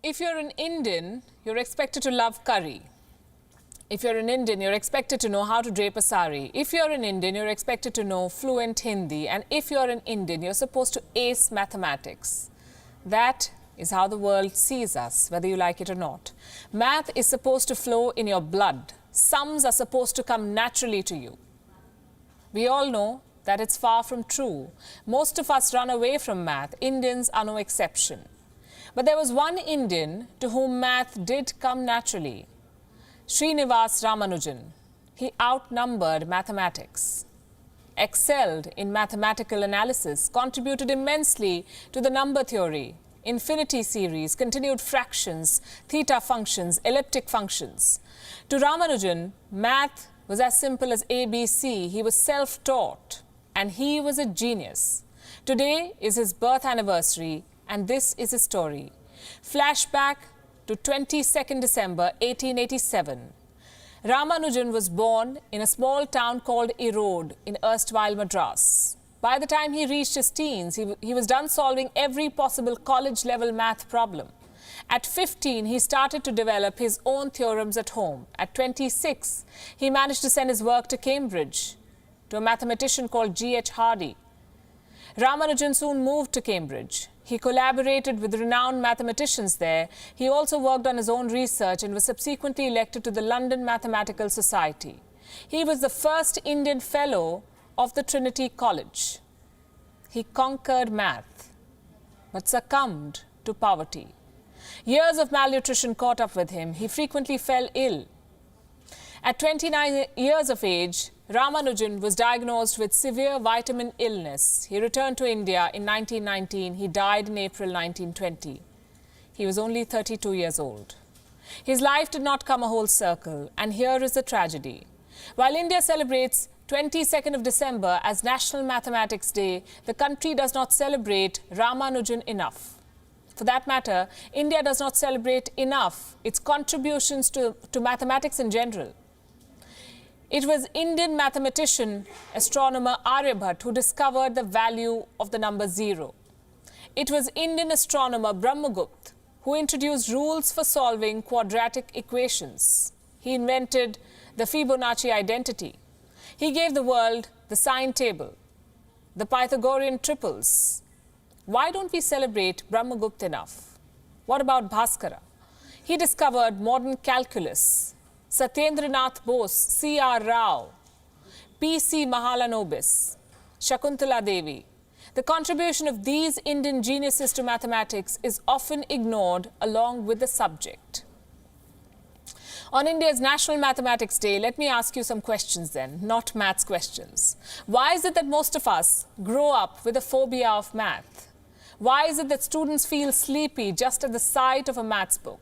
If you're an Indian, you're expected to love curry. If you're an Indian, you're expected to know how to drape a sari. If you're an Indian, you're expected to know fluent Hindi. And if you're an Indian, you're supposed to ace mathematics. That is how the world sees us, whether you like it or not. Math is supposed to flow in your blood. Sums are supposed to come naturally to you. We all know that it's far from true. Most of us run away from math. Indians are no exception. But there was one Indian to whom math did come naturally. Srinivasa Ramanujan. He outnumbered mathematics, excelled in mathematical analysis, contributed immensely to the number theory, infinity series, continued fractions, theta functions, elliptic functions. To Ramanujan, math was as simple as ABC. He was self-taught and he was a genius. Today is his birth anniversary and this is his story. Flashback to 22nd December 1887. Ramanujan was born in a small town called Erode in erstwhile Madras. By the time he reached his teens, he was done solving every possible college-level math problem. At 15, he started to develop his own theorems at home. At 26, he managed to send his work to Cambridge, to a mathematician called G.H. Hardy. Ramanujan soon moved to Cambridge. He collaborated with renowned mathematicians there. He also worked on his own research and was subsequently elected to the London Mathematical Society. He was the first Indian fellow of the Trinity College. He conquered math, but succumbed to poverty. Years of malnutrition caught up with him. He frequently fell ill. At 29 years of age, Ramanujan was diagnosed with severe vitamin illness. He returned to India in 1919. He died in April 1920. He was only 32 years old. His life did not come a whole circle, and here is the tragedy. While India celebrates 22nd of December as National Mathematics Day, the country does not celebrate Ramanujan enough. For that matter, India does not celebrate enough its contributions to mathematics in general. It was Indian mathematician, astronomer Aryabhat who discovered the value of the number 0. It was Indian astronomer Brahmagupta who introduced rules for solving quadratic equations. He invented the Fibonacci identity. He gave the world the sine table, the Pythagorean triples. Why don't we celebrate Brahmagupta enough? What about Bhaskara? He discovered modern calculus. Satyendranath Bose, C.R. Rao, P.C. Mahalanobis, Shakuntala Devi. The contribution of these Indian geniuses to mathematics is often ignored along with the subject. On India's National Mathematics Day, let me ask you some questions then, not maths questions. Why is it that most of us grow up with a phobia of math? Why is it that students feel sleepy just at the sight of a maths book?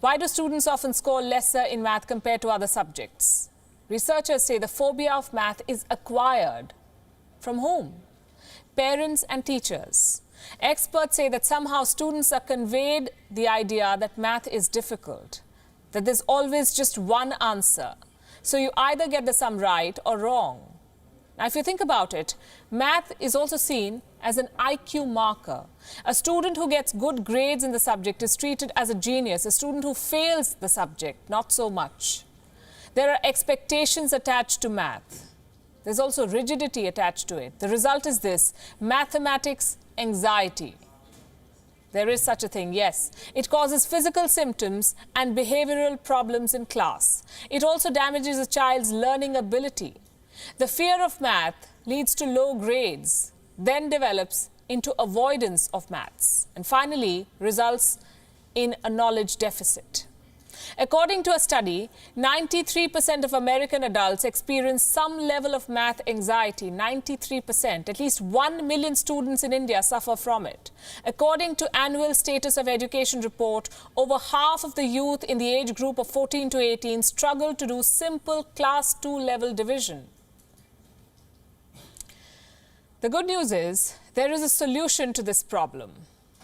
Why do students often score lesser in math compared to other subjects? Researchers say the phobia of math is acquired. From whom? Parents and teachers. Experts say that somehow students are conveyed the idea that math is difficult, that there's always just one answer. So you either get the sum right or wrong. Now, if you think about it, math is also seen as an IQ marker. A student who gets good grades in the subject is treated as a genius. A student who fails the subject, not so much. There are expectations attached to math. There's also rigidity attached to it. The result is this: mathematics anxiety. There is such a thing, yes. It causes physical symptoms and behavioral problems in class. It also damages a child's learning ability. The fear of math leads to low grades, then develops into avoidance of maths, and finally results in a knowledge deficit. According to a study, 93% of American adults experience some level of math anxiety. 93%. At least 1 million students in India suffer from it. According to annual Status of Education report, over half of the youth in the age group of 14 to 18 struggle to do simple class 2 level division. The good news is there is a solution to this problem.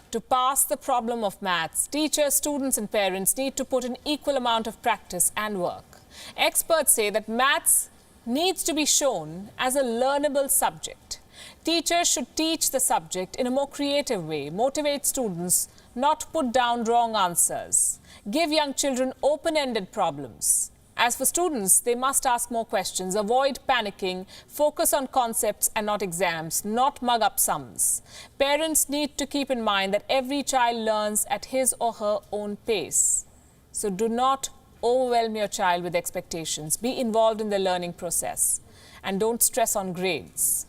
To pass the problem of maths, teachers, students and parents need to put an equal amount of practice and work. Experts say that maths needs to be shown as a learnable subject. Teachers should teach the subject in a more creative way, motivate students not put down wrong answers. Give young children open-ended problems. As for students, they must ask more questions, avoid panicking, focus on concepts and not exams, not mug up sums. Parents need to keep in mind that every child learns at his or her own pace. So do not overwhelm your child with expectations. Be involved in the learning process and don't stress on grades.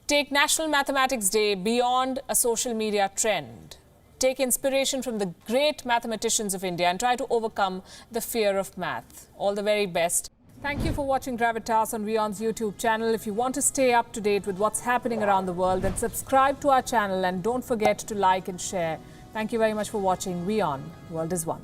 Take National Mathematics Day beyond a social media trend. Take inspiration from the great mathematicians of India and try to overcome the fear of math. All the very best. Thank you for watching Gravitas on WION's YouTube channel. If you want to stay up to date with what's happening around the world, then subscribe to our channel and don't forget to like and share. Thank you very much for watching WION. World is One.